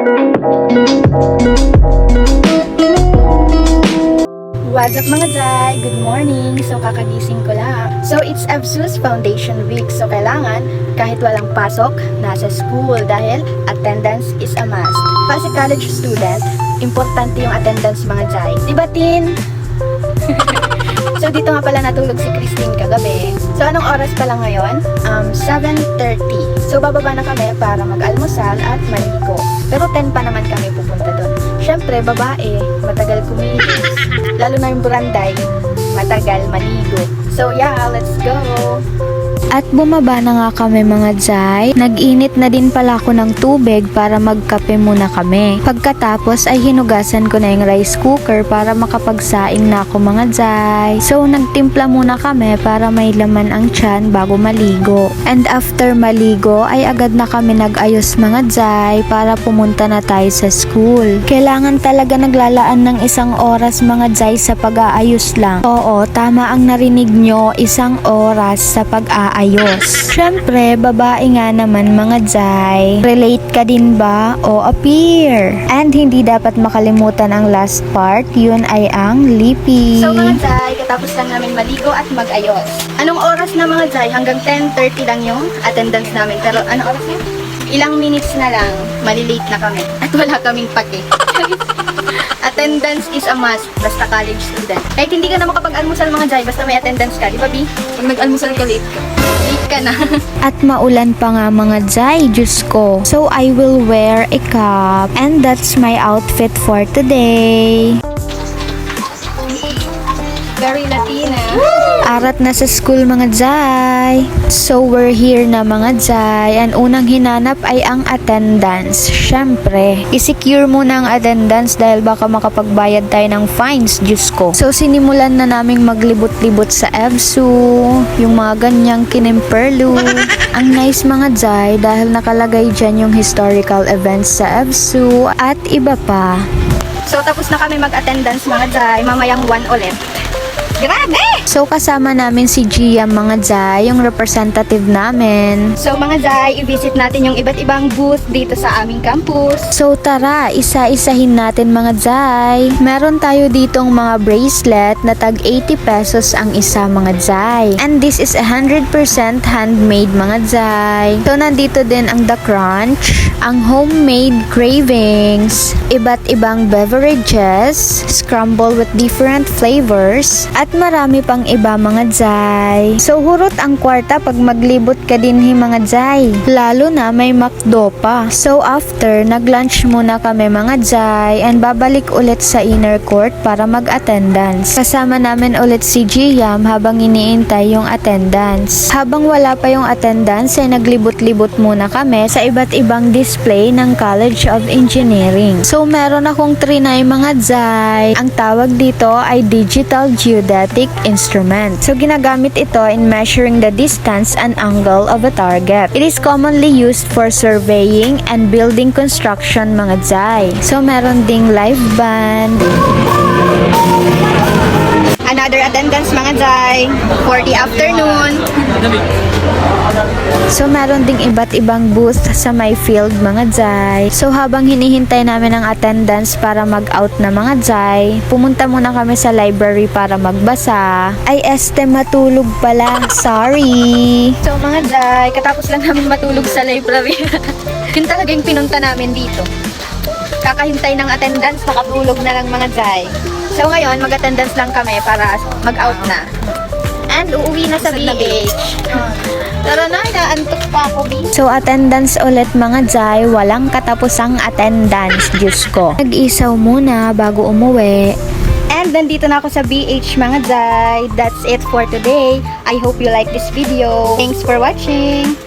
What's up mga Jai? Good morning! So kakagising ko lang. So it's ABSUS Foundation Week. So kailangan kahit walang pasok, nasa school dahil attendance is a must. Kasi college student, importante yung attendance mga Jai. Diba Tin? So dito nga pala natulog si Christine kagabi. So anong oras pala ngayon? 7:30. So bababa na kami para mag-almusal at maligo. Pero 10 pa naman kami pupunta doon. Syempre, babae, matagal kumilos. Lalo na yung buranday, matagal maligo. So yeah, let's go! At bumaba na nga kami mga Jai. Nag-init na din pala ako ng tubig para magkape muna kami. Pagkatapos ay hinugasan ko na yung rice cooker para makapagsaing na ako mga Jai. So nagtimpla muna kami para may laman ang tiyan bago maligo. And after maligo ay agad na kami nag-ayos mga Jai para pumunta na tayo sa school. Kailangan talaga naglalaan ng 1 oras mga Jai sa pag-aayos lang. Oo, tama ang narinig nyo, 1 oras sa pag-aayos. Syempre, babae nga naman mga Jai. Relate ka din ba? O appear? And hindi dapat makalimutan ang last part, yun ay ang lipi. So mga Jai, katapos lang namin maligo at mag-ayos. Anong oras na mga Jai? Hanggang 10:30 lang yung attendance namin. Pero anong oras na? Ilang minutes na lang, malilate na kami. At wala kaming pake. Attendance is a must, basta college student. Kahit hindi ka na makapag-almusal mga Jai, basta may attendance ka, di ba Bi? Pag nag-almusal ka, late ka. Late ka na. At maulan pa nga mga Jai, Diyos ko. So I will wear a cap. And that's my outfit for today. Very Latina. Arat na sa school mga Jai. So we're here na mga Jai. Ang unang hinanap ay ang attendance. Syempre, isecure muna ang attendance dahil baka makapagbayad tayo ng fines, Diyos ko. So sinimulan na naming maglibot-libot sa EBSU. Yung mga ganyang kinimperlu. Ang nice mga Jai dahil nakalagay dyan yung historical events sa EBSU at iba pa. So tapos na kami mag-attendance mga Jai. Mamayang 1 ulit. Grabe! So kasama namin si Gia mga Jai, yung representative namin. So mga Jai, i-visit natin yung iba't ibang booth dito sa aming campus. So tara, isa-isahin natin mga Jai. Meron tayo ditong mga bracelet na tag 80 pesos ang isa mga Jai. And this is 100% handmade mga Jai. So nandito din ang The Crunch, ang homemade cravings, iba't ibang beverages, scramble with different flavors, at marami pang iba mga Jai. So hurot ang kwarta pag maglibot ka din mga Jai. Lalo na may McDo pa. So after, nag-lunch muna kami mga Jai and babalik ulit sa inner court para mag-attendance. Kasama namin ulit si Giam habang iniintay yung attendance. Habang wala pa yung attendance ay naglibot-libot muna kami sa iba't ibang display ng College of Engineering. So meron akong trinay mga Jai. Ang tawag dito ay digital geodetic instrument. So ginagamit ito in measuring the distance and angle of a target. It is commonly used for surveying and building construction mga Jai. So meron ding live band. Another attendance mga Jai for the afternoon. So meron ding iba't ibang booth sa my field mga Jai. So habang hinihintay namin ang attendance para mag-out na mga Jai, pumunta muna kami sa library para magbasa. Ay matulog pala. Sorry. So mga Jai, katapos lang namin matulog sa library. Yun talaga yung pinunta namin dito. Kakahintay ng attendance, nakatulog na lang mga Jai. So ngayon, mag-attendance lang kami para mag-out na. And uuwi na sa BH. Tara na, inaantok pa ako, B. So attendance ulit mga Jai, walang katapusang attendance, Diyos ko. Nag-isaw muna bago umuwi. And nandito na ako sa BH mga Jai. That's it for today. I hope you like this video. Thanks for watching.